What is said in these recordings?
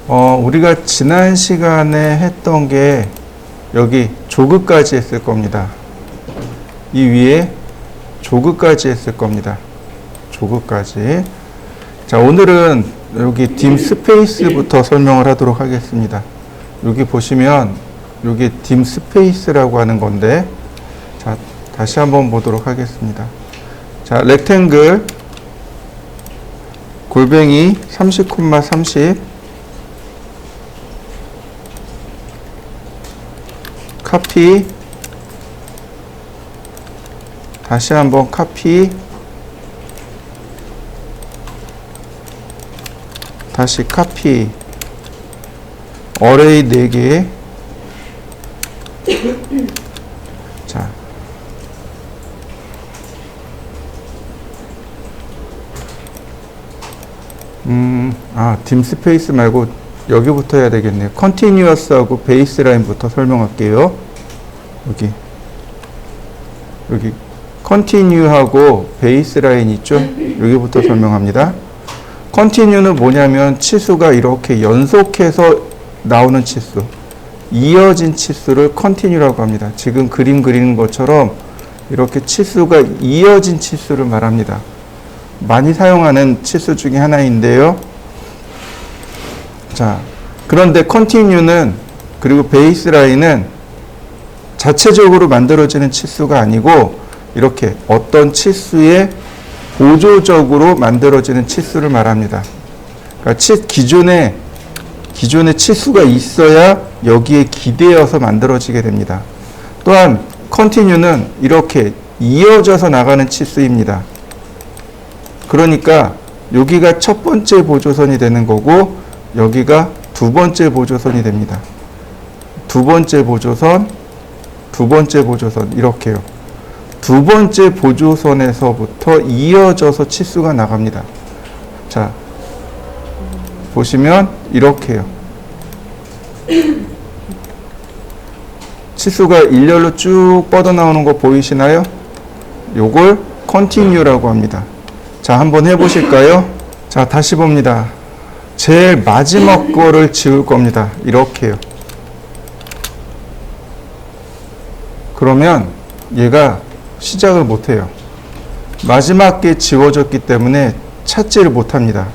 우리가 지난 시간에 했던 게 여기 조그까지 했을 겁니다. 이 위에 조그까지 했을 겁니다. 조그까지. 자, 오늘은 여기 딤 스페이스부터 설명을 하도록 하겠습니다. 여기 보시면 여기 딤 스페이스라고 하는 건데, 자, 다시 한번 보도록 하겠습니다. 자, 렉탱글 골뱅이 30,30 카피, 다시 한번 카피, 다시 카피, 어레이 4개. 자, 딤 스페이스 말고 여기부터 해야 되겠네요. 컨티뉴어스하고 베이스라인부터 설명할게요. 여기 컨티뉴하고 베이스라인 있죠? 여기부터 설명합니다. 컨티뉴는 뭐냐면 치수가 이렇게 연속해서 나오는 치수, 이어진 치수를 컨티뉴라고 합니다. 지금 그림 그리는 것처럼 이렇게 치수가 이어진 치수를 말합니다. 많이 사용하는 치수 중에 하나인데요. 자, 그런데 컨티뉴는, 그리고 베이스라인은 자체적으로 만들어지는 치수가 아니고 이렇게 어떤 치수에 보조적으로 만들어지는 치수를 말합니다. 그러니까 기존에 치수가 있어야 여기에 기대어서 만들어지게 됩니다. 또한 컨티뉴는 이렇게 이어져서 나가는 치수입니다. 그러니까 여기가 첫 번째 보조선이 되는 거고 여기가 두 번째 보조선이 됩니다. 두 번째 보조선, 두 번째 보조선, 이렇게요. 두 번째 보조선에서부터 이어져서 치수가 나갑니다. 자, 보시면 이렇게요. 치수가 일렬로 쭉 뻗어나오는 거 보이시나요? 요걸 컨티뉴라고 합니다. 자, 한번 해보실까요? 자, 다시 봅니다. 제일 마지막 거를 지울 겁니다. 이렇게요. 그러면 얘가 시작을 못해요. 마지막 게 지워졌기 때문에 찾지를 못합니다.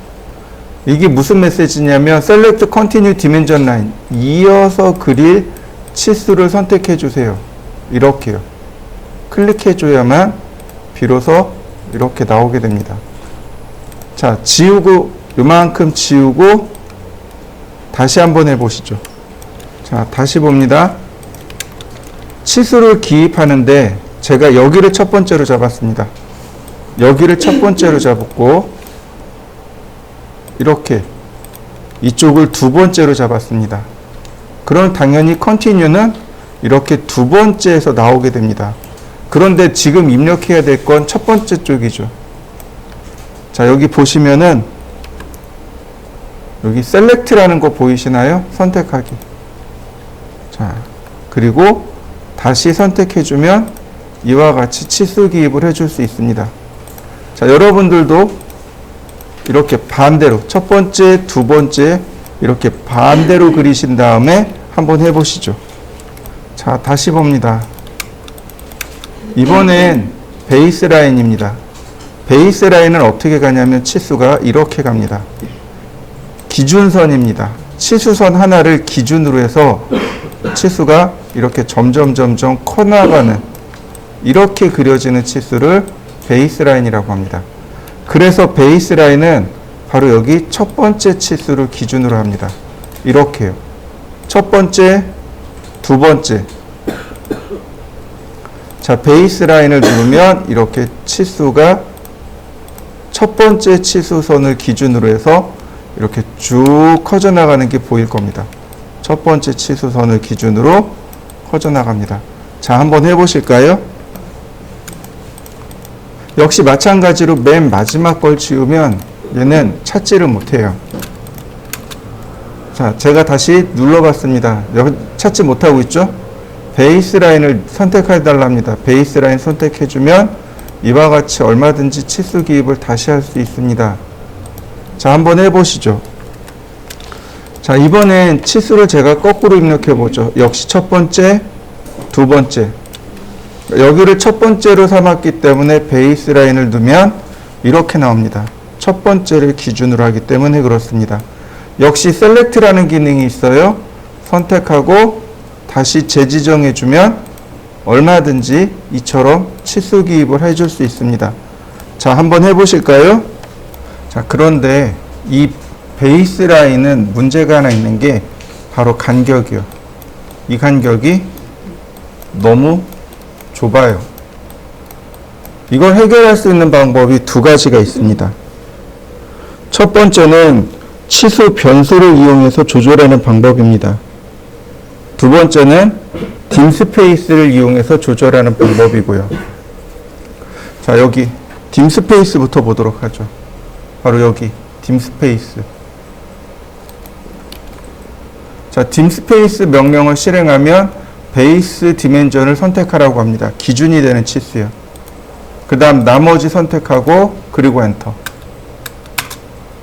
이게 무슨 메시지냐면 Select Continue Dimension Line, 이어서 그릴 치수를 선택해 주세요. 이렇게요. 클릭해 줘야만 비로소 이렇게 나오게 됩니다. 자, 지우고, 요만큼 지우고 다시 한번 해보시죠. 자, 다시 봅니다. 치수를 기입하는데 제가 여기를 첫 번째로 잡았습니다. 여기를 첫 번째로 잡았고 이렇게 이쪽을 두 번째로 잡았습니다. 그럼 당연히 컨티뉴는 이렇게 두 번째에서 나오게 됩니다. 그런데 지금 입력해야 될 건 첫 번째 쪽이죠. 자, 여기 보시면은 여기 셀렉트라는 거 보이시나요? 선택하기. 자, 그리고 다시 선택해주면 이와 같이 치수 기입을 해줄 수 있습니다. 자, 여러분들도 이렇게 반대로 첫 번째, 두 번째 이렇게 반대로 그리신 다음에 한번 해보시죠. 자, 다시 봅니다. 이번엔 베이스라인입니다. 베이스라인은 어떻게 가냐면 치수가 이렇게 갑니다. 기준선입니다. 치수선 하나를 기준으로 해서 치수가 이렇게 점점 커나가는, 이렇게 그려지는 치수를 베이스라인이라고 합니다. 그래서 베이스라인은 바로 여기 첫 번째 치수를 기준으로 합니다. 이렇게요. 첫 번째, 두 번째. 자, 베이스라인을 누르면 이렇게 치수가 첫 번째 치수선을 기준으로 해서 이렇게 쭉 커져나가는 게 보일 겁니다. 첫 번째 치수선을 기준으로 커져나갑니다. 자, 한번 해보실까요? 역시 마찬가지로 맨 마지막 걸 지우면 얘는 찾지를 못해요. 자, 제가 다시 눌러봤습니다. 여기 찾지 못하고 있죠? 베이스라인을 선택해달라 합니다. 베이스라인 선택해주면 이와 같이 얼마든지 치수 기입을 다시 할 수 있습니다. 자, 한번 해보시죠. 자, 이번엔 치수를 제가 거꾸로 입력해 보죠. 역시 첫 번째, 두 번째. 여기를 첫 번째로 삼았기 때문에 베이스 라인을 두면 이렇게 나옵니다. 첫 번째를 기준으로 하기 때문에 그렇습니다. 역시 셀렉트라는 기능이 있어요. 선택하고 다시 재지정해 주면 얼마든지 이처럼 치수 기입을 해줄 수 있습니다. 자, 한번 해보실까요? 자, 그런데 이 베이스 라인은 문제가 하나 있는 게 바로 간격이요. 이 간격이 너무 좁아요. 이걸 해결할 수 있는 방법이 두 가지가 있습니다. 첫 번째는 치수 변수를 이용해서 조절하는 방법입니다. 두 번째는 dim 스페이스를 이용해서 조절하는 방법이고요. 자, 여기 dim 스페이스부터 보도록 하죠. 바로 여기 dim 스페이스. 자, dim 스페이스 명령을 실행하면 베이스 디멘전을 선택하라고 합니다. 기준이 되는 치수요. 그 다음 나머지 선택하고 그리고 엔터.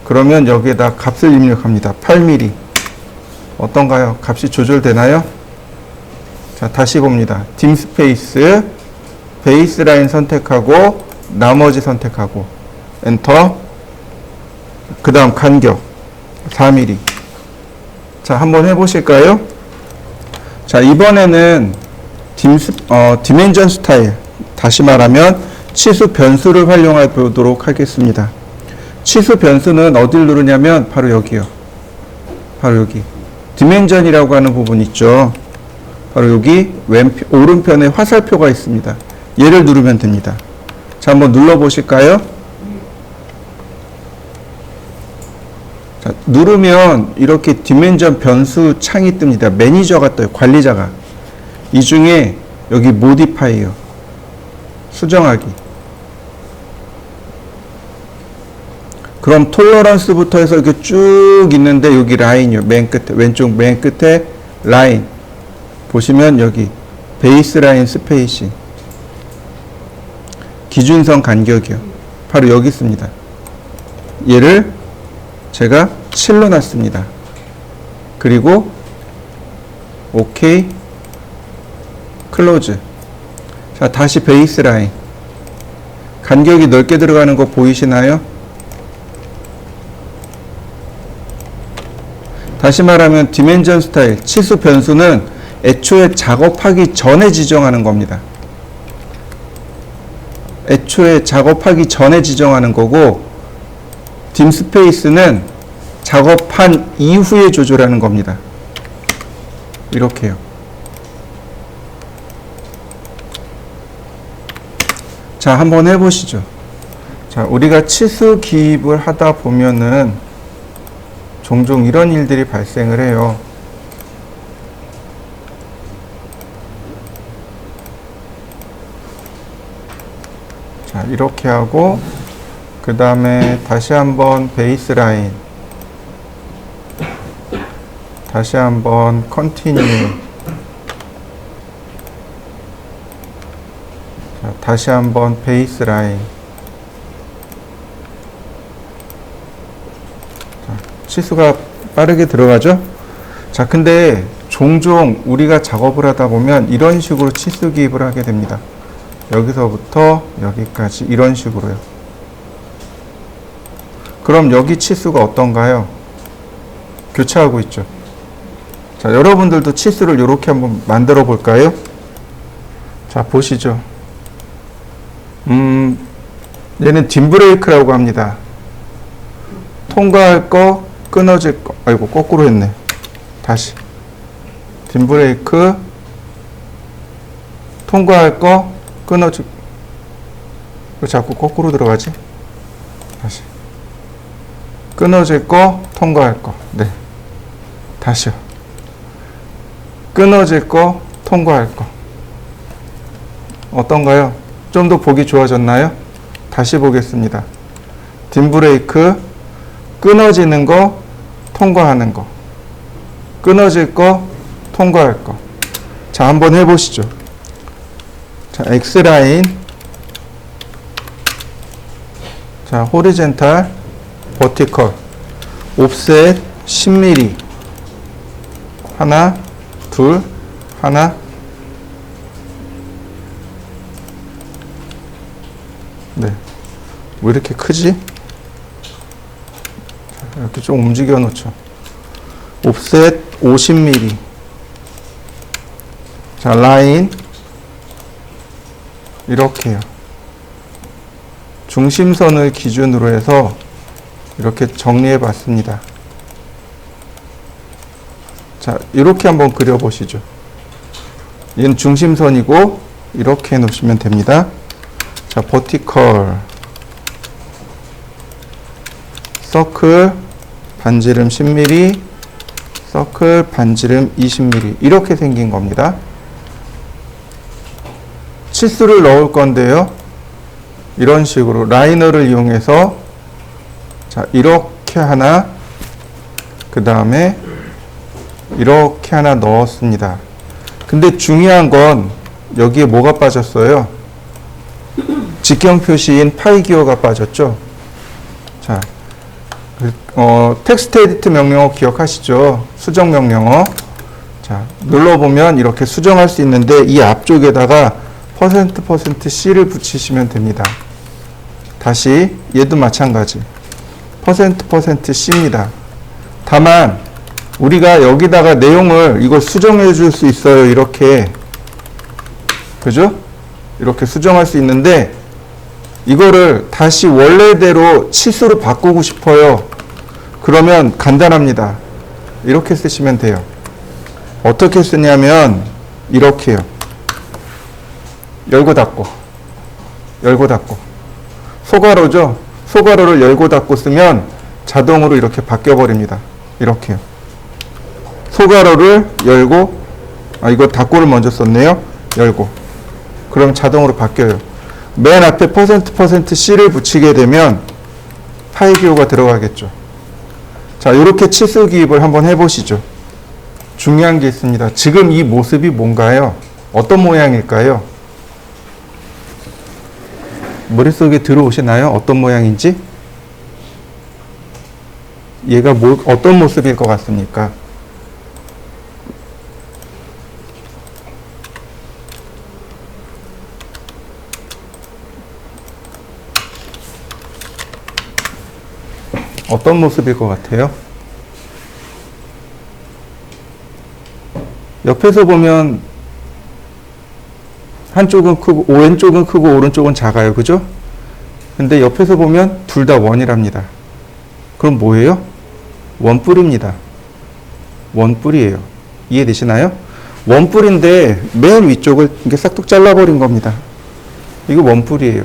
그러면 여기에다 값을 입력합니다. 8mm. 어떤가요? 값이 조절되나요? 자, 다시 봅니다. dim 스페이스, 베이스 라인 선택하고 나머지 선택하고 엔터. 그 다음 간격 4mm. 자, 한번 해보실까요? 자, 이번에는 디멘전 스타일, 다시 말하면 치수 변수를 활용해 보도록 하겠습니다. 치수 변수는 어딜 누르냐면 바로 여기요. 바로 여기 디멘전이라고 하는 부분 있죠. 바로 여기 오른편에 화살표가 있습니다. 얘를 누르면 됩니다. 자, 한번 눌러 보실까요? 자, 누르면 이렇게 디멘전 변수 창이 뜹니다. 매니저가 떠요. 관리자가. 이 중에 여기 모디파이요. 수정하기. 그럼 톨러런스부터 해서 이렇게 쭉 있는데 여기 라인이요. 맨 끝에, 왼쪽 맨 끝에 라인. 보시면 여기 베이스 라인 스페이싱. 기준선 간격이요. 바로 여기 있습니다. 얘를 제가 7로 놨습니다. 그리고 OK, 클로즈. 자, 다시 베이스 라인. 간격이 넓게 들어가는 거 보이시나요? 다시 말하면 디멘전 스타일, 치수 변수는 애초에 작업하기 전에 지정하는 겁니다. 애초에 작업하기 전에 지정하는 거고, dim 스페이스는 작업한 이후에 조절하는 겁니다. 이렇게요. 자, 한번 해보시죠. 자, 우리가 치수 기입을 하다 보면은 종종 이런 일들이 발생을 해요. 자, 이렇게 하고 그 다음에 다시 한번 베이스 라인, 다시 한번 컨티뉴, 자, 다시 한번 베이스 라인. 자, 치수가 빠르게 들어가죠? 자, 근데 종종 우리가 작업을 하다 보면 이런 식으로 치수 기입을 하게 됩니다. 여기서부터 여기까지 이런 식으로요. 그럼 여기 치수가 어떤가요? 교차하고 있죠. 자, 여러분들도 치수를 이렇게 한번 만들어 볼까요? 자, 보시죠. 얘는 딤브레이크라고 합니다. 통과할 거, 끊어질 거. 아이고, 거꾸로 했네. 다시. 딤브레이크, 통과할 거, 끊어질 거. 왜 자꾸 거꾸로 들어가지? 다시. 끊어질 거, 통과할 거. 네. 다시요. 끊어질 거, 통과할 거. 어떤가요? 좀 더 보기 좋아졌나요? 다시 보겠습니다. 딤브레이크, 끊어지는 거, 통과하는 거. 끊어질 거, 통과할 거. 자, 한번 해보시죠. 자, X라인. 자, 호리젠탈, 버티컬, 옵셋 10mm. 하나, 둘, 하나. 네. 왜 이렇게 크지? 이렇게 좀 움직여 놓죠. 옵셋 50mm. 자, 라인. 이렇게요. 중심선을 기준으로 해서 이렇게 정리해 봤습니다. 자, 이렇게 한번 그려 보시죠. 얘는 중심선이고 이렇게 해 놓으시면 됩니다. 자, 버티컬 서클 반지름 10mm, 서클 반지름 20mm 이렇게 생긴 겁니다. 치수를 넣을 건데요. 이런 식으로 라이너를 이용해서 자, 이렇게 하나, 그 다음에 이렇게 하나 넣었습니다. 근데 중요한 건 여기에 뭐가 빠졌어요? 직경 표시인 파이 기호가 빠졌죠. 자, 텍스트 에디트 명령어 기억하시죠? 수정 명령어. 자, 눌러보면 이렇게 수정할 수 있는데 이 앞쪽에다가 %%C를 붙이시면 됩니다. 다시 얘도 마찬가지. %%C입니다. 다만 우리가 여기다가 내용을 이걸 수정해 줄 수 있어요. 이렇게. 그죠? 이렇게 수정할 수 있는데 이거를 다시 원래대로 치수로 바꾸고 싶어요. 그러면 간단합니다. 이렇게 쓰시면 돼요. 어떻게 쓰냐면 이렇게요. 열고 닫고 열고 닫고 소괄호죠. 소괄호를 열고 닫고 쓰면 자동으로 이렇게 바뀌어 버립니다. 이렇게요. 소괄호를 열고 이거 닫고를 먼저 썼네요. 열고 그럼 자동으로 바뀌어요. 맨 앞에 %%C를 붙이게 되면 파이 기호가 들어가겠죠. 자, 이렇게 치수 기입을 한번 해보시죠. 중요한 게 있습니다. 지금 이 모습이 뭔가요? 어떤 모양일까요? 머릿속에 들어오시나요? 어떤 모양인지? 얘가 어떤 모습일 것 같습니까? 어떤 모습일 것 같아요? 옆에서 보면 한쪽은 크고 왼쪽은 크고 오른쪽은 작아요. 그죠? 근데 옆에서 보면 둘 다 원이랍니다. 그럼 뭐예요? 원뿔입니다. 원뿔이에요. 이해되시나요? 원뿔인데 맨 위쪽을 이렇게 싹둑 잘라버린 겁니다. 이거 원뿔이에요.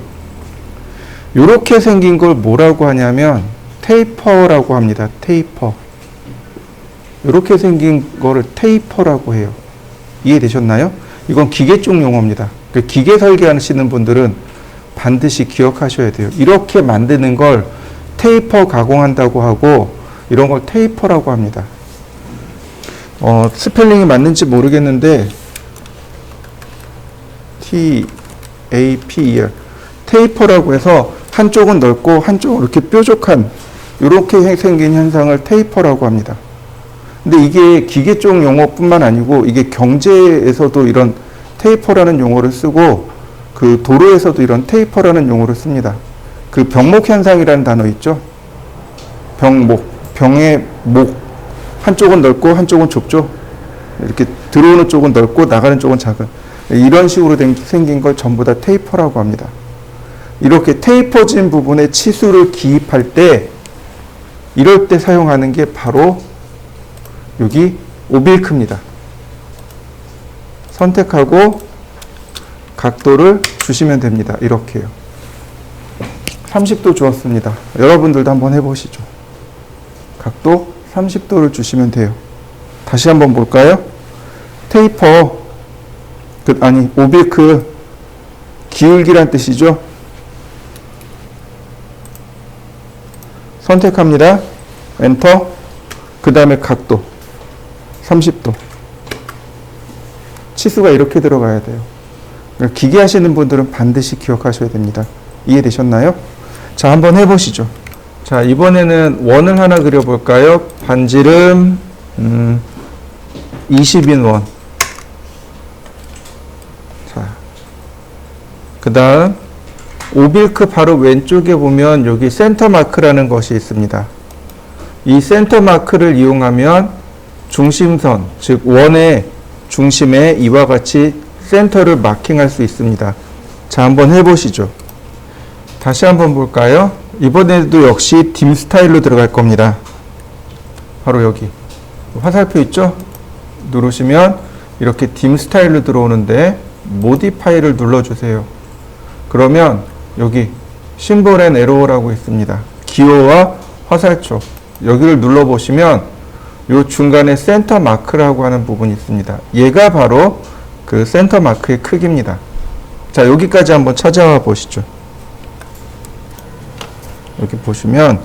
이렇게 생긴 걸 뭐라고 하냐면 테이퍼라고 합니다. 테이퍼. 이렇게 생긴 거를 테이퍼라고 해요. 이해되셨나요? 이건 기계 쪽 용어입니다. 기계 설계하시는 분들은 반드시 기억하셔야 돼요. 이렇게 만드는 걸 테이퍼 가공한다고 하고 이런 걸 테이퍼라고 합니다. 스펠링이 맞는지 모르겠는데 T-A-P-E-R 테이퍼라고 해서 한쪽은 넓고 한쪽은 이렇게 뾰족한 이렇게 생긴 현상을 테이퍼라고 합니다. 근데 이게 기계 쪽 용어뿐만 아니고 이게 경제에서도 이런 테이퍼라는 용어를 쓰고 그 도로에서도 이런 테이퍼라는 용어를 씁니다. 그 병목 현상이라는 단어 있죠? 병목, 병의 목. 한쪽은 넓고 한쪽은 좁죠? 이렇게 들어오는 쪽은 넓고 나가는 쪽은 작은. 이런 식으로 생긴 걸 전부 다 테이퍼라고 합니다. 이렇게 테이퍼진 부분에 치수를 기입할 때 이럴 때 사용하는 게 바로 여기 오빌크입니다. 선택하고 각도를 주시면 됩니다. 이렇게요. 30도 주었습니다. 여러분들도 한번 해보시죠. 각도 30도를 주시면 돼요. 다시 한번 볼까요? 테이퍼, 오빌크, 기울기란 뜻이죠. 선택합니다. 엔터. 그 다음에 각도 30도. 치수가 이렇게 들어가야 돼요. 기계 하시는 분들은 반드시 기억하셔야 됩니다. 이해되셨나요? 자, 한번 해보시죠. 자, 이번에는 원을 하나 그려볼까요? 반지름 20인 원. 자, 그 다음 오빌크 바로 왼쪽에 보면 여기 센터 마크라는 것이 있습니다. 이 센터 마크를 이용하면 중심선, 즉 원의 중심에 이와 같이 센터를 마킹할 수 있습니다. 자, 한번 해보시죠. 다시 한번 볼까요? 이번에도 역시 딤 스타일로 들어갈 겁니다. 바로 여기 화살표 있죠? 누르시면 이렇게 딤 스타일로 들어오는데 모디파이를 눌러주세요. 그러면 여기 심볼 앤 에로우라고 있습니다. 기호와 화살표 여기를 눌러보시면 이 중간에 센터 마크라고 하는 부분이 있습니다. 얘가 바로 그 센터 마크의 크기입니다. 자, 여기까지 한번 찾아와 보시죠. 여기 보시면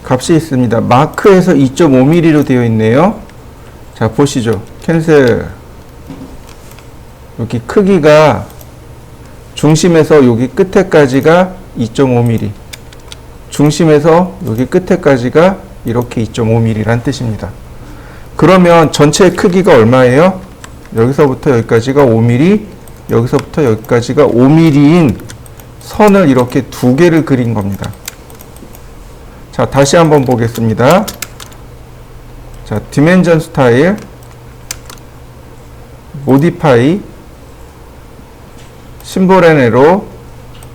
값이 있습니다. 마크에서 2.5mm로 되어 있네요. 자, 보시죠. 캔슬. 여기 크기가 중심에서 여기 끝에까지가 2.5mm. 중심에서 여기 끝에까지가 이렇게 2.5mm란 뜻입니다. 그러면 전체 크기가 얼마예요? 여기서부터 여기까지가 5mm, 여기서부터 여기까지가 5mm인 선을 이렇게 두 개를 그린 겁니다. 자, 다시 한번 보겠습니다. 자, 디멘전 스타일, 모디파이, 심볼 앤 에로.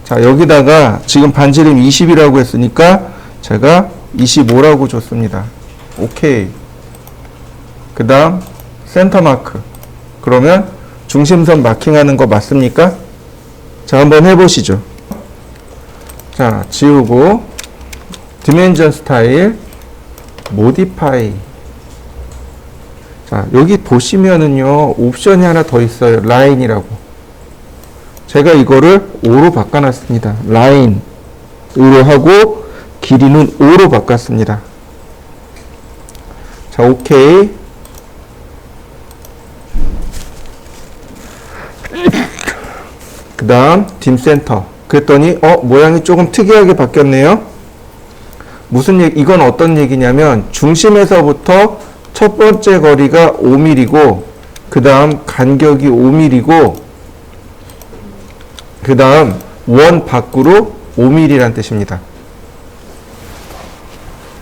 자, 여기다가 지금 반지름 20이라고 했으니까 제가 25라고 줬습니다. 오케이. 그 다음 센터 마크. 그러면 중심선 마킹하는 거 맞습니까? 자, 한번 해보시죠. 자, 지우고 디멘전 스타일, 모디파이. 자, 여기 보시면은요, 옵션이 하나 더 있어요. 라인이라고. 제가 이거를 5로 바꿔놨습니다. 라인으로 하고 길이는 5로 바꿨습니다. 자, 오케이. 그 다음 딤 센터. 그랬더니 모양이 조금 특이하게 바뀌었네요. 무슨 얘기, 이건 어떤 얘기냐면 중심에서부터 첫 번째 거리가 5mm고 그 다음 간격이 5mm고 그 다음 원 밖으로 5mm란 뜻입니다.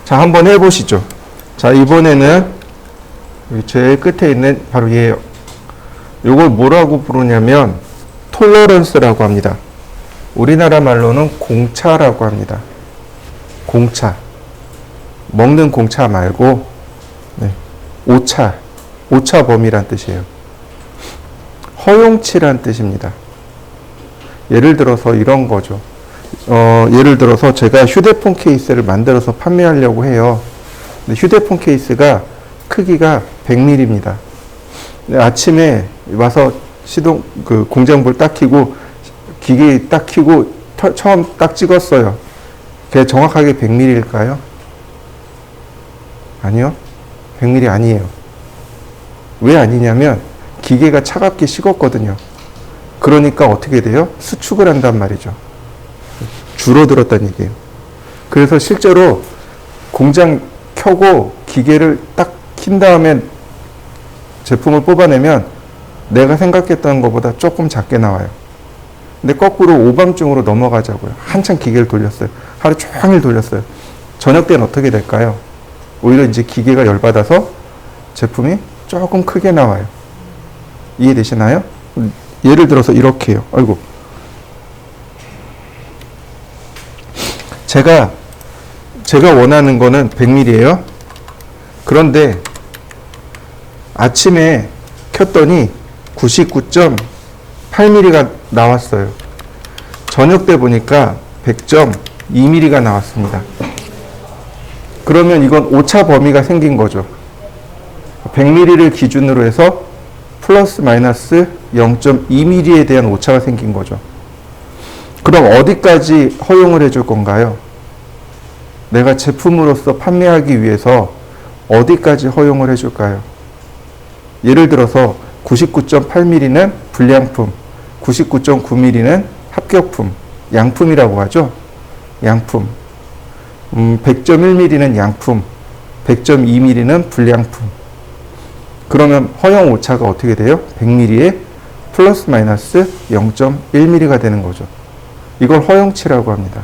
자, 한번 해보시죠. 자, 이번에는 여기 제일 끝에 있는 바로 얘예요. 이걸 뭐라고 부르냐면 톨러런스라고 합니다. 우리나라 말로는 공차라고 합니다. 공차. 먹는 공차 말고 오차. 오차 범위란 뜻이에요. 허용치란 뜻입니다. 예를 들어서 이런 거죠. 예를 들어서 제가 휴대폰 케이스를 만들어서 판매하려고 해요. 근데 휴대폰 케이스가 크기가 100mm입니다. 아침에 와서 공장불 딱 켜고 기계 딱 켜고 처음 딱 찍었어요. 그게 정확하게 100mm일까요? 아니요. 100mm 아니에요. 왜 아니냐면 기계가 차갑게 식었거든요. 그러니까 어떻게 돼요? 수축을 한단 말이죠. 줄어들었다는 얘기예요. 그래서 실제로 공장 켜고 기계를 딱 킨 다음에 제품을 뽑아내면 내가 생각했던 것보다 조금 작게 나와요. 근데 거꾸로 오밤중으로 넘어가자고요. 한참 기계를 돌렸어요. 하루 종일 돌렸어요. 저녁 때는 어떻게 될까요? 오히려 이제 기계가 열받아서 제품이 조금 크게 나와요. 이해되시나요? 예를 들어서 이렇게요. 아이고. 제가 원하는 거는 100mm예요. 그런데 아침에 켰더니 99.8mm가 나왔어요. 저녁 때 보니까 100.2mm가 나왔습니다. 그러면 이건 오차 범위가 생긴 거죠. 100mm를 기준으로 해서 플러스 마이너스 0.2mm에 대한 오차가 생긴 거죠. 그럼 어디까지 허용을 해줄 건가요? 내가 제품으로서 판매하기 위해서 어디까지 허용을 해줄까요? 예를 들어서 99.8mm는 불량품, 99.9mm는 합격품, 양품이라고 하죠. 양품. 100.1mm는 양품, 100.2mm는 불량품. 그러면 허용 오차가 어떻게 돼요? 100mm에 플러스 마이너스 0.1mm가 되는 거죠. 이걸 허용치라고 합니다.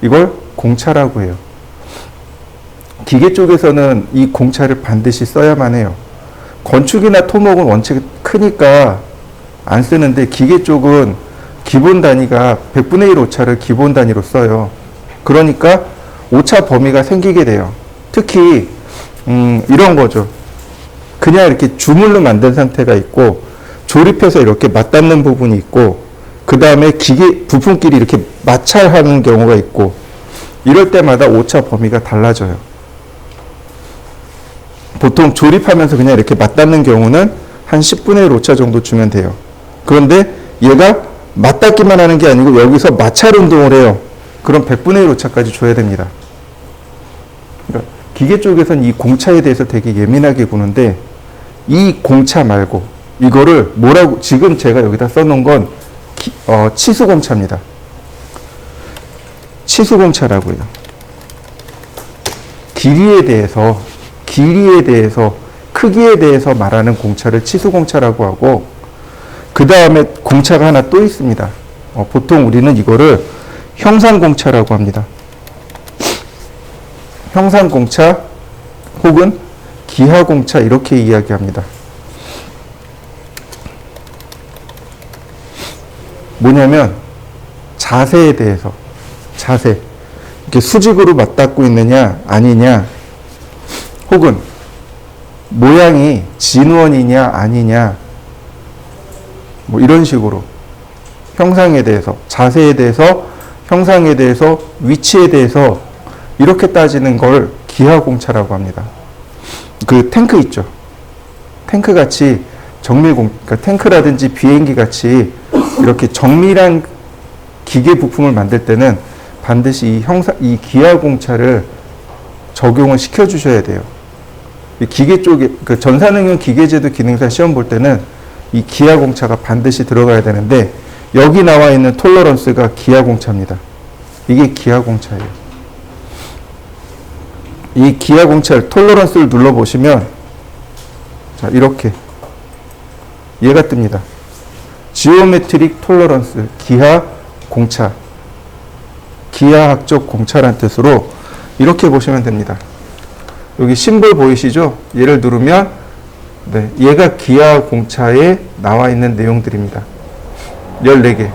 이걸 공차라고 해요. 기계 쪽에서는 이 공차를 반드시 써야만 해요. 건축이나 토목은 원체 크니까 안 쓰는데 기계 쪽은 기본 단위가 100분의 1 오차를 기본 단위로 써요. 그러니까 오차 범위가 생기게 돼요. 특히 이런 거죠. 그냥 이렇게 주물로 만든 상태가 있고 조립해서 이렇게 맞닿는 부분이 있고 그 다음에 기계 부품끼리 이렇게 마찰하는 경우가 있고 이럴 때마다 오차 범위가 달라져요. 보통 조립하면서 그냥 이렇게 맞닿는 경우는 한 10분의 1 오차 정도 주면 돼요. 그런데 얘가 맞닿기만 하는 게 아니고 여기서 마찰 운동을 해요. 그럼 100분의 1 오차까지 줘야 됩니다. 그러니까 기계 쪽에서는 이 공차에 대해서 되게 예민하게 구는데 이 공차 말고 이거를 뭐라고 지금 제가 여기다 써놓은 건 치수공차입니다. 치수공차라고요. 길이에 대해서 크기에 대해서 말하는 공차를 치수공차라고 하고 그 다음에 공차가 하나 또 있습니다. 보통 우리는 이거를 형상공차라고 합니다. 형상공차 혹은 기하공차 이렇게 이야기합니다. 뭐냐면 자세에 대해서 이렇게 수직으로 맞닿고 있느냐 아니냐 혹은 모양이 진원이냐 아니냐 뭐 이런 식으로 형상에 대해서 자세에 대해서 형상에 대해서 위치에 대해서 이렇게 따지는 걸 기하공차라고 합니다. 그 탱크 있죠. 탱크 같이 그러니까 탱크라든지 비행기 같이 이렇게 정밀한 기계 부품을 만들 때는 반드시 이 기하공차를 적용을 시켜 주셔야 돼요. 이 기계 쪽에 그 전산응용 기계제도 기능사 시험 볼 때는 이 기하공차가 반드시 들어가야 되는데 여기 나와 있는 톨러런스가 기하공차입니다. 이게 기하공차예요. 이 기하공차를 톨러런스를 눌러보시면 자 이렇게 얘가 뜹니다. 지오메트릭 톨러런스 기하공차 기하학적 공차란 뜻으로 이렇게 보시면 됩니다. 여기 심볼 보이시죠? 얘를 누르면 네, 얘가 기하공차에 나와 있는 내용들입니다. 14개.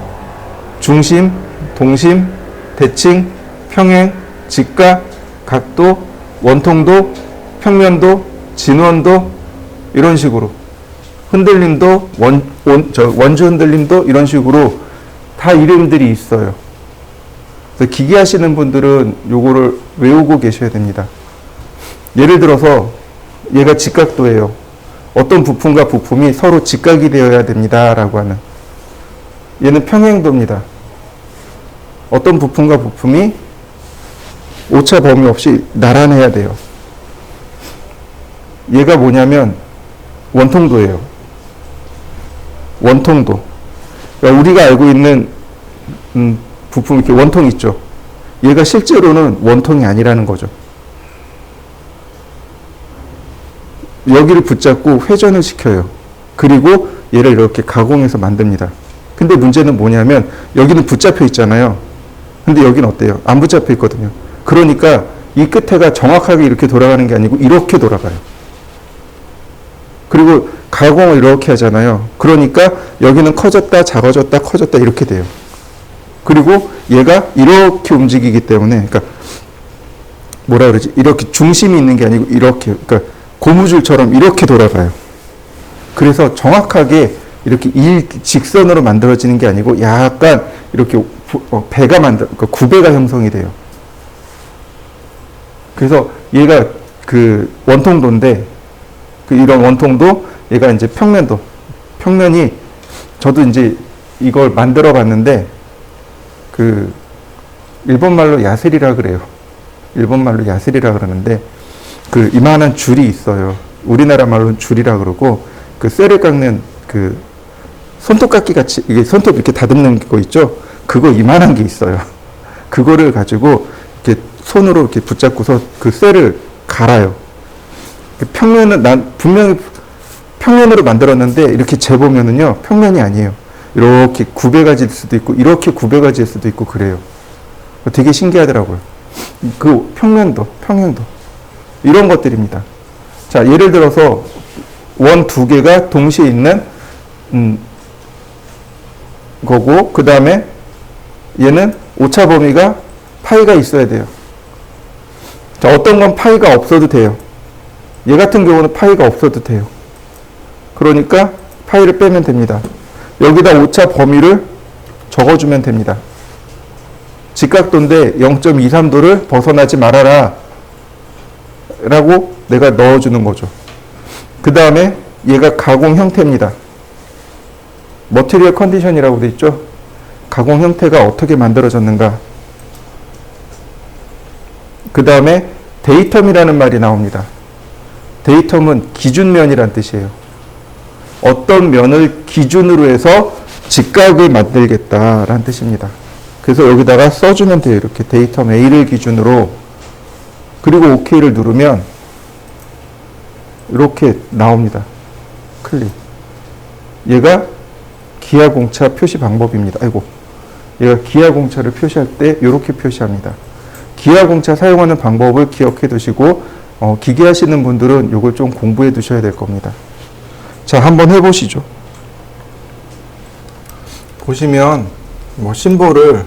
중심, 동심, 대칭, 평행, 직각, 각도, 원통도, 평면도, 진원도 이런 식으로 흔들림도 원주 흔들림도 이런 식으로 다 이름들이 있어요. 그래서 기계 하시는 분들은 요거를 외우고 계셔야 됩니다. 예를 들어서 얘가 직각도예요. 어떤 부품과 부품이 서로 직각이 되어야 됩니다. 라고 하는. 얘는 평행도입니다. 어떤 부품과 부품이 오차 범위 없이 나란해야 돼요. 얘가 뭐냐면 원통도예요. 원통도. 그러니까 우리가 알고 있는 부품 이렇게 원통 있죠. 얘가 실제로는 원통이 아니라는 거죠. 여기를 붙잡고 회전을 시켜요. 그리고 얘를 이렇게 가공해서 만듭니다. 근데 문제는 뭐냐면 여기는 붙잡혀 있잖아요. 근데 여기는 어때요? 안 붙잡혀 있거든요. 그러니까 이 끝에가 정확하게 이렇게 돌아가는 게 아니고 이렇게 돌아가요. 그리고 가공을 이렇게 하잖아요. 그러니까 여기는 커졌다, 작아졌다, 커졌다 이렇게 돼요. 그리고 얘가 이렇게 움직이기 때문에 그러니까 뭐라 그러지? 이렇게 중심이 있는 게 아니고 이렇게 그러니까 고무줄처럼 이렇게 돌아가요. 그래서 정확하게 이렇게 일직선으로 만들어지는 게 아니고 약간 이렇게 배가 그러니까 구배가 형성이 돼요. 그래서 얘가 그 원통도인데 이런 원통도 얘가 이제 평면이 저도 이제 이걸 만들어 봤는데 그 일본말로 야슬이라 그래요. 일본말로 야슬이라 그러는데 그 이만한 줄이 있어요. 우리나라 말로는 줄이라 그러고 그 쇠를 깎는 그 손톱깎이 같이 이게 손톱 이렇게 다듬는 거 있죠. 그거 이만한 게 있어요. 그거를 가지고 이렇게 손으로 이렇게 붙잡고서 그 쇠를 갈아요. 평면은 난 분명히 평면으로 만들었는데 이렇게 재보면은요, 평면이 아니에요. 이렇게 구배가 질 수도 있고, 이렇게 구배가 질 수도 있고, 그래요. 되게 신기하더라고요. 그 평면도. 이런 것들입니다. 자, 예를 들어서 원 두 개가 동시에 있는, 거고, 그 다음에 얘는 오차 범위가 파이가 있어야 돼요. 자, 어떤 건 파이가 없어도 돼요. 얘 같은 경우는 파이가 없어도 돼요. 그러니까 파이를 빼면 됩니다. 여기다 오차 범위를 적어주면 됩니다. 직각도인데 0.23도를 벗어나지 말아라 라고 내가 넣어주는 거죠. 그 다음에 얘가 가공 형태입니다. 머티리얼 컨디션이라고 돼 있죠. 가공 형태가 어떻게 만들어졌는가. 그 다음에 데이텀이라는 말이 나옵니다. 데이텀은 기준면이란 뜻이에요. 어떤 면을 기준으로 해서 직각을 만들겠다라는 뜻입니다. 그래서 여기다가 써주면 돼요. 이렇게 데이텀 A를 기준으로. 그리고 OK를 누르면 이렇게 나옵니다. 클릭. 얘가 기하공차 표시 방법입니다. 아이고. 얘가 기하공차를 표시할 때 이렇게 표시합니다. 기하공차 사용하는 방법을 기억해 두시고 기계 하시는 분들은 이걸 좀 공부해 두셔야 될 겁니다. 자, 한번 해보시죠. 보시면 뭐 심볼을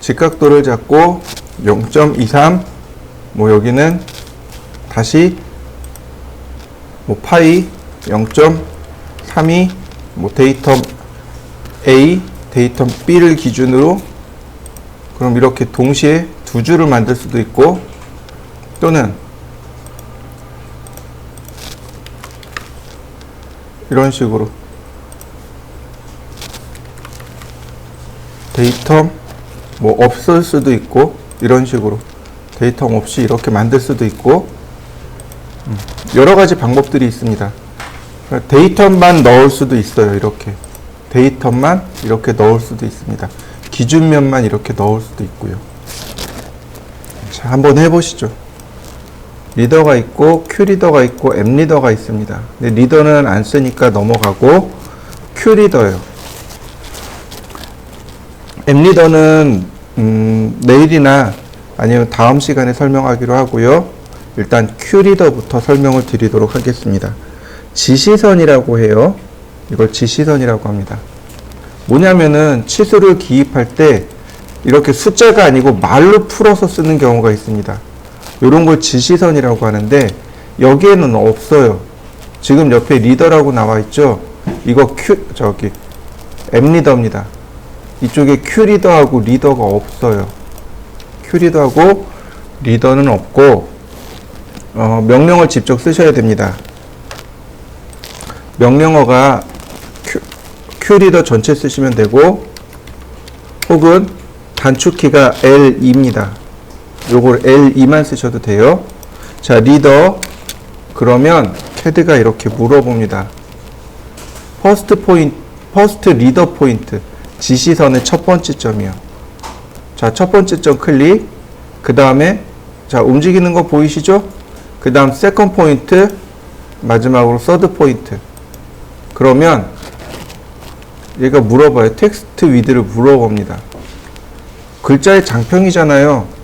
직각도를 잡고 0.23 뭐 여기는 다시 뭐 파이 0.32 뭐 데이텀 A, 데이텀 B를 기준으로 그럼 이렇게 동시에 두 줄을 만들 수도 있고 또는 이런 식으로 데이텀 뭐 없을 수도 있고 이런 식으로 데이텀 없이 이렇게 만들 수도 있고 여러 가지 방법들이 있습니다. 데이텀만 넣을 수도 있어요. 이렇게 데이텀만 이렇게 넣을 수도 있습니다. 기준면만 이렇게 넣을 수도 있고요. 자, 한번 해보시죠. 리더가 있고 큐 리더가 있고 M 리더가 있습니다. 근데 리더는 안 쓰니까 넘어가고 큐 리더예요. M 리더는 내일이나 아니면 다음 시간에 설명하기로 하고요. 일단 큐 리더부터 설명을 드리도록 하겠습니다. 지시선이라고 해요. 이걸 지시선이라고 합니다. 뭐냐면은 치수를 기입할 때 이렇게 숫자가 아니고 말로 풀어서 쓰는 경우가 있습니다. 이런 걸 지시선이라고 하는데 여기에는 없어요. 지금 옆에 리더라고 나와 있죠. 이거 M 리더입니다. 이쪽에 큐 리더하고 리더가 없어요. 큐 리더하고 리더는 없고 명령어를 직접 쓰셔야 됩니다. 명령어가 큐 리더 전체 쓰시면 되고 혹은 단축키가 L2입니다. 요걸 L2만 쓰셔도 돼요. 자, 리더 그러면 캐드가 이렇게 물어봅니다. 퍼스트 리더 포인트 지시선의 첫 번째 점이요. 자, 첫 번째 점 클릭. 그 다음에 자, 움직이는 거 보이시죠? 그 다음 세컨드 포인트, 마지막으로 서드 포인트. 그러면 얘가 물어봐요. 텍스트 위드를 물어봅니다. 글자의 장평이잖아요.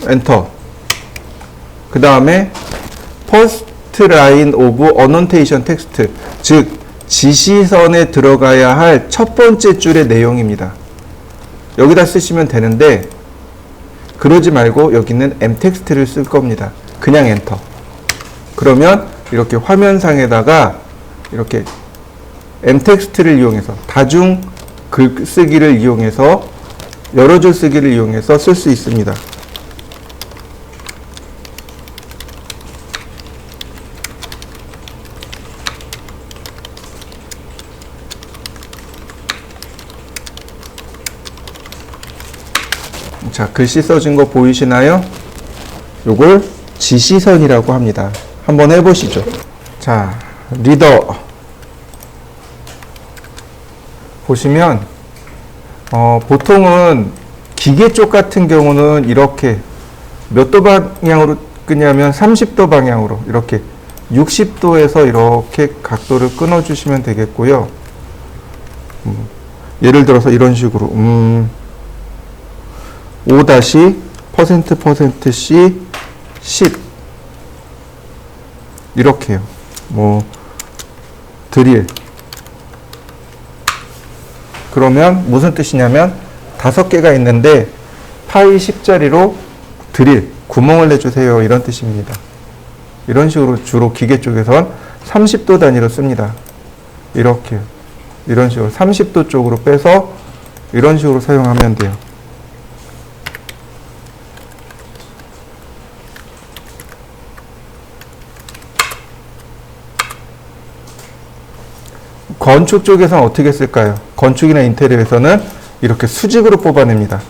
엔터. 그 다음에 first line of annotation text, 즉 지시선에 들어가야 할 첫 번째 줄의 내용입니다. 여기다 쓰시면 되는데 그러지 말고 여기는 m텍스트를 쓸 겁니다. 그냥 엔터. 그러면 이렇게 화면상에다가 이렇게 m텍스트를 이용해서 다중 글쓰기를 이용해서 여러 줄 쓰기를 이용해서 쓸 수 있습니다. 자, 글씨 써진 거 보이시나요? 요걸 지시선이라고 합니다. 한번 해보시죠. 자, 리더 보시면 보통은 기계 쪽 같은 경우는 이렇게 몇 도 방향으로 끄냐면 30도 방향으로 이렇게 60도에서 이렇게 각도를 끊어 주시면 되겠고요. 예를 들어서 이런 식으로 5-%%C 10 이렇게요. 뭐 드릴. 그러면 무슨 뜻이냐면 5개가 있는데 파이 10짜리로 드릴, 구멍을 내주세요. 이런 뜻입니다. 이런 식으로 주로 기계 쪽에선 30도 단위로 씁니다. 이렇게. 이런 식으로 30도 쪽으로 빼서 이런 식으로 사용하면 돼요. 건축 쪽에서는 어떻게 쓸까요? 건축이나 인테리어에서는 이렇게 수직으로 뽑아냅니다.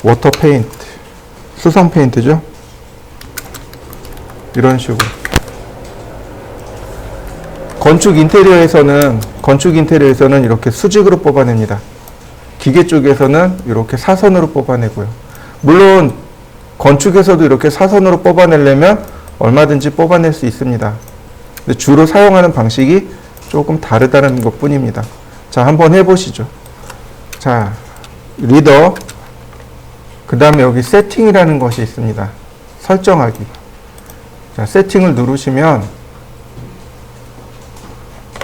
워터 페인트, 수성 페인트죠? 이런 식으로. 건축 인테리어에서는 이렇게 수직으로 뽑아냅니다. 기계 쪽에서는 이렇게 사선으로 뽑아내고요. 물론 건축에서도 이렇게 사선으로 뽑아내려면 얼마든지 뽑아낼 수 있습니다. 근데 주로 사용하는 방식이 조금 다르다는 것 뿐입니다. 자, 한번 해보시죠. 자, 리더, 그 다음에 여기 세팅이라는 것이 있습니다. 설정하기. 자, 세팅을 누르시면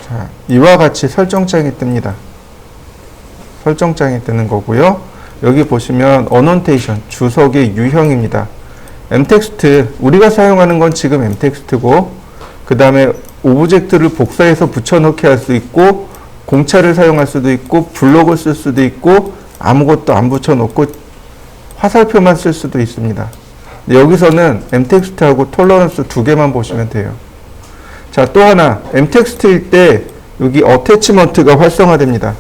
자, 이와 같이 설정장이 뜹니다. 설정장이 뜨는 거고요. 여기 보시면 어노테이션, 주석의 유형입니다. 엠텍스트, 우리가 사용하는 건 지금 엠텍스트고, 그 다음에 오브젝트를 복사해서 붙여넣기 할 수 있고, 공차를 사용할 수도 있고, 블록을 쓸 수도 있고, 아무것도 안 붙여놓고 화살표만 쓸 수도 있습니다. 여기서는 엠텍스트하고 톨러런스 2개만 보시면 돼요. 자, 또 하나, 엠텍스트일 때 여기 어태치먼트가 활성화됩니다.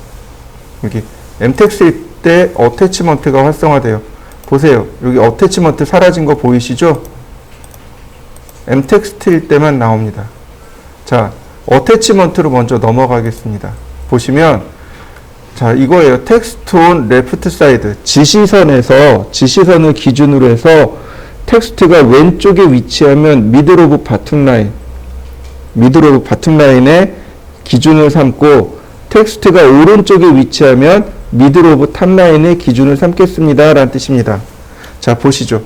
여기 엠텍스트일 때 어태치먼트가 활성화돼요. 보세요. 여기 어태치먼트 사라진 거 보이시죠? 엠텍스트일 때만 나옵니다. 자, 어태치먼트로 먼저 넘어가겠습니다. 보시면 자, 이거예요. 텍스트 온 레프트 사이드. 지시선을 기준으로 해서 텍스트가 왼쪽에 위치하면 미들 오브 바텀 라인의 기준을 삼고, 텍스트가 오른쪽에 위치하면 미들 오브 탑 라인의 기준을 삼겠습니다. 라는 뜻입니다. 자, 보시죠.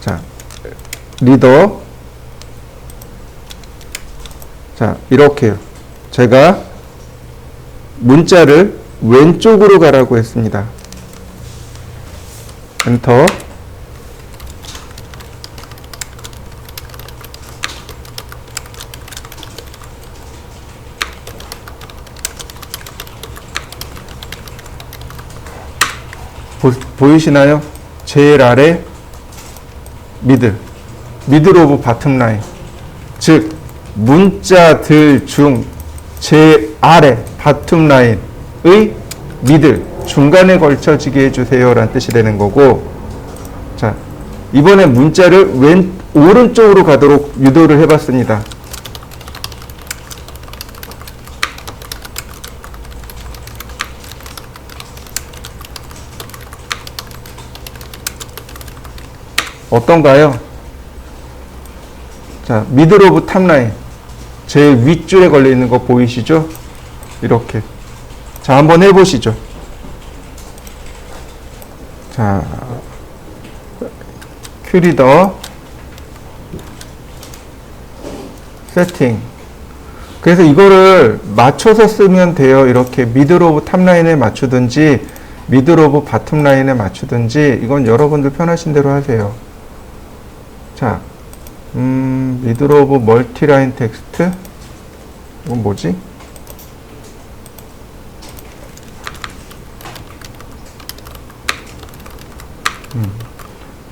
자, 리더. 자, 이렇게요. 제가 문자를 왼쪽으로 가라고 했습니다. 엔터. 보이시나요? 제일 아래 미들 오브 바텀 라인. 즉 문자들 중 제일 아래 바텀 라인의 미들, 중간에 걸쳐지게 해주세요 라는 뜻이 되는 거고, 자, 이번에 문자를 오른쪽으로 가도록 유도를 해봤습니다. 어떤가요? 자, 미들 오브 탑 라인, 제일 윗줄에 걸려 있는 거 보이시죠? 이렇게. 자, 한번 해보시죠. 자, 큐리더 세팅. 그래서 이거를 맞춰서 쓰면 돼요. 이렇게 미들 오브 탑 라인에 맞추든지 미들 오브 바텀 라인에 맞추든지, 이건 여러분들 편하신 대로 하세요. 자, 미들 오브 멀티 라인 텍스트. 이건 뭐지?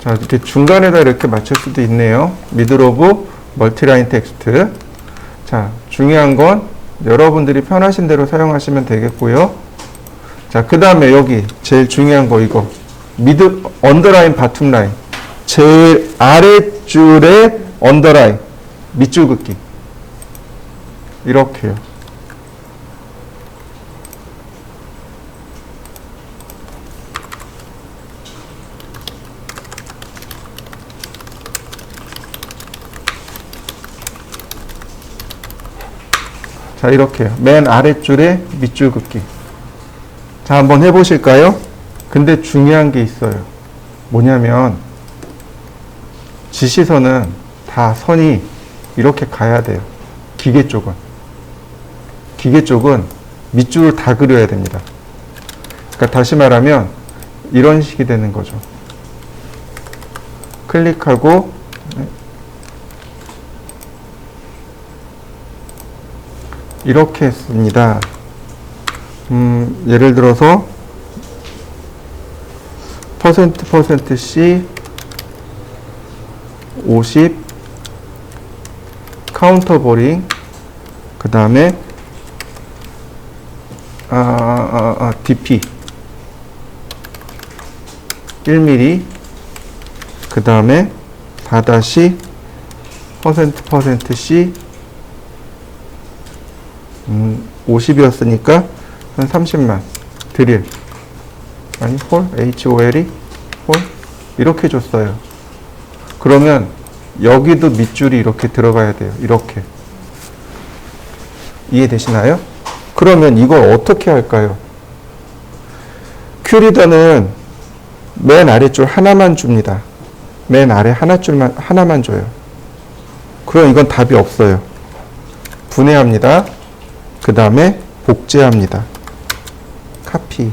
자, 이렇게 중간에다 이렇게 맞출 수도 있네요. 미들 오브 멀티 라인 텍스트. 자, 중요한 건 여러분들이 편하신 대로 사용하시면 되겠고요. 자, 그 다음에 여기 제일 중요한 거 이거. 언더라인 바텀 라인. 제일 아래줄에 언더라인. 밑줄 긋기. 이렇게요. 자, 이렇게요. 맨 아랫줄에 밑줄 긋기. 자, 한번 해보실까요? 근데 중요한 게 있어요. 뭐냐면 지시선은 다 선이 이렇게 가야 돼요. 기계 쪽은. 기계 쪽은 밑줄을 다 그려야 됩니다. 그러니까 다시 말하면 이런 식이 되는 거죠. 클릭하고 이렇게 했습니다. 예를 들어서 %C 50 카운터 보링 그 다음에 DP 1mm 그 다음에 4-% %C 50이었으니까 한 30만 드릴 아니 홀 HOL이 홀 이렇게 줬어요. 그러면 여기도 밑줄이 이렇게 들어가야 돼요. 이렇게 이해되시나요? 그러면 이걸 어떻게 할까요? 큐리더는 맨 아래줄 하나만 줍니다. 맨 아래 하나만 줘요. 그럼 이건 답이 없어요. 분해합니다. 그 다음에 복제합니다. 카피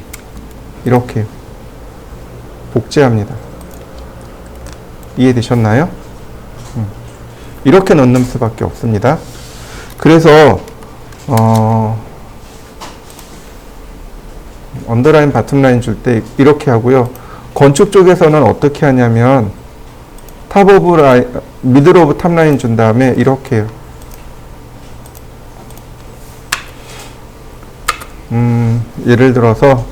이렇게 복제합니다. 이해되셨나요? 이렇게 넣는 수밖에 없습니다. 그래서 언더라인, 바텀라인 줄 때 이렇게 하고요. 건축 쪽에서는 어떻게 하냐면 탑 오브 라인, 미들 오브 탑라인 준 다음에 이렇게 해요. 예를 들어서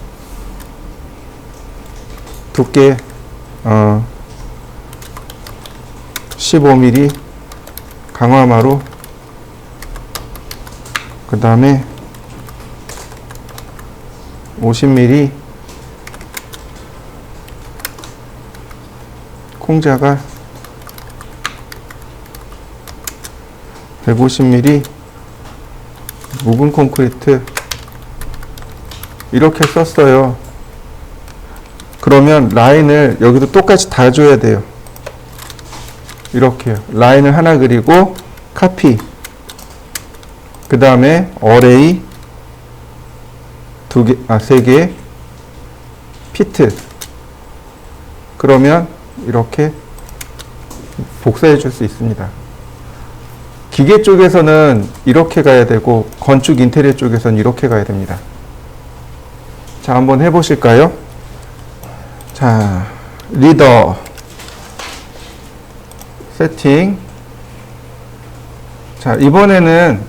두께 15mm 강화마루 그 다음에 50mm 콩자갈 150mm 묵은 콘크리트 이렇게 썼어요. 그러면 라인을 여기도 똑같이 다 줘야 돼요. 이렇게요. 라인을 하나 그리고 카피 그 다음에 어레이 3개 피트 그러면 이렇게 복사해 줄 수 있습니다. 기계 쪽에서는 이렇게 가야 되고 건축 인테리어 쪽에서는 이렇게 가야 됩니다. 자, 한번 해보실까요? 자, 리더 세팅. 자, 이번에는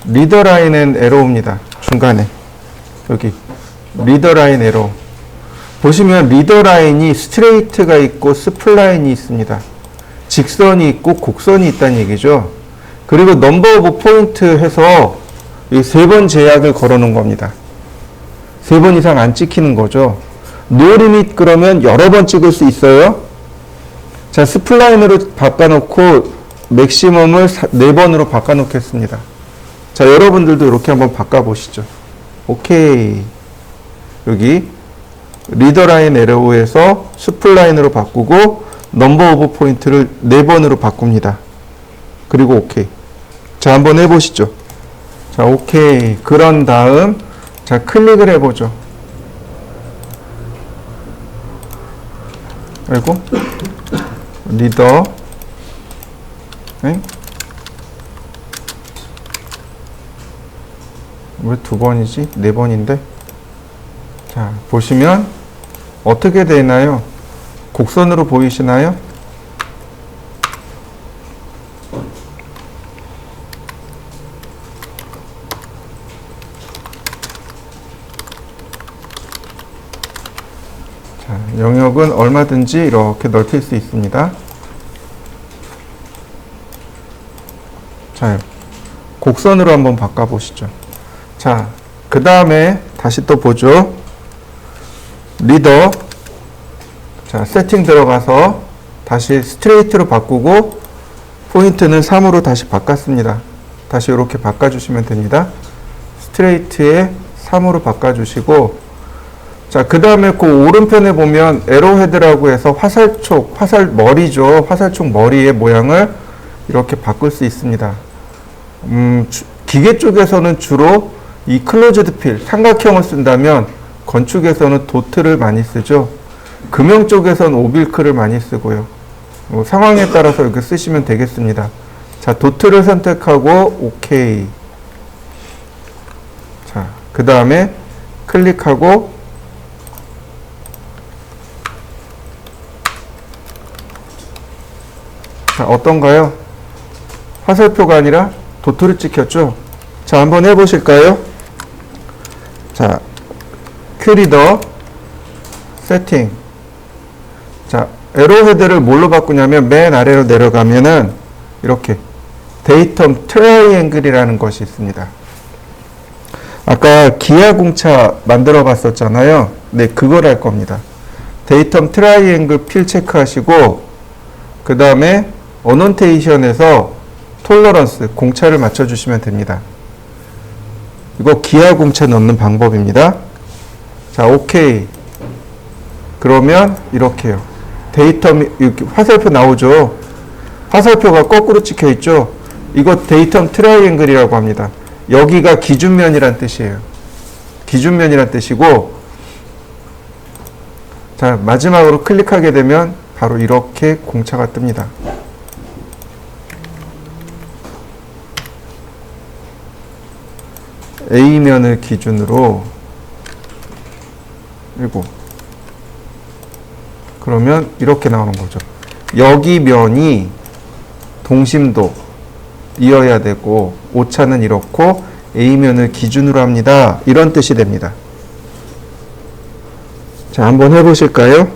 리더 라인 앤 에로우입니다. 중간에 여기 리더 라인 에로우 보시면 리더 라인이 스트레이트가 있고 스플라인이 있습니다. 직선이 있고 곡선이 있다는 얘기죠. 그리고 넘버 오브 포인트 해서 이 3번 제약을 걸어 놓은 겁니다. 3번 이상 안 찍히는 거죠. 노 리밋 그러면 여러 번 찍을 수 있어요. 자, 스플라인으로 바꿔놓고 맥시멈을 4번으로 바꿔놓겠습니다. 자, 여러분들도 이렇게 한번 바꿔보시죠. 오케이. 여기 리더 라인 에러우에서 스플라인으로 바꾸고 넘버 오브 포인트를 4번으로 바꿉니다. 그리고 오케이. 자, 한번 해보시죠. 자, 오케이. 그런 다음 자, 클릭을 해보죠. 그리고 리더 네? 왜 2번이지? 4번인데? 자, 보시면 어떻게 되나요? 곡선으로 보이시나요? 자, 영역은 얼마든지 이렇게 넓힐 수 있습니다. 자, 곡선으로 한번 바꿔보시죠. 자, 그 다음에 다시 또 보죠. 리더. 자, 세팅 들어가서 다시 스트레이트로 바꾸고 포인트는 3으로 다시 바꿨습니다. 다시 이렇게 바꿔주시면 됩니다. 스트레이트에 3으로 바꿔주시고, 자, 그 다음에 그 오른편에 보면 에로헤드라고 해서 화살촉, 머리죠. 화살촉 머리의 모양을 이렇게 바꿀 수 있습니다. 기계 쪽에서는 주로 이 클로즈드 필, 삼각형을 쓴다면 건축에서는 도트를 많이 쓰죠. 금형 쪽에서는 오빌크를 많이 쓰고요. 상황에 따라서 이렇게 쓰시면 되겠습니다. 자, 도트를 선택하고 OK. 자, 그 다음에 클릭하고 자, 어떤가요? 화살표가 아니라 도트를 찍혔죠? 자, 한번 해보실까요? 자, 큐리더 세팅. 자, 에로헤드를 뭘로 바꾸냐면 맨 아래로 내려가면은 이렇게 데이텀 트라이앵글이라는 것이 있습니다. 아까 기아공차 만들어 봤었잖아요. 네, 그걸 할 겁니다. 데이텀 트라이앵글 필 체크하시고 그 다음에 어넌테이션에서 톨러런스, 공차를 맞춰주시면 됩니다. 이거 기아공차 넣는 방법입니다. 자, 오케이. 그러면 이렇게요. 데이텀, 이렇게 화살표 나오죠? 화살표가 거꾸로 찍혀 있죠? 이거 데이텀 트라이앵글이라고 합니다. 여기가 기준면이란 뜻이에요. 기준면이란 뜻이고, 자, 마지막으로 클릭하게 되면 바로 이렇게 공차가 뜹니다. A면을 기준으로 7. 그러면 이렇게 나오는 거죠. 여기 면이 동심도 이어야 되고 오차는 이렇고 A면을 기준으로 합니다. 이런 뜻이 됩니다. 자, 한번 해보실까요?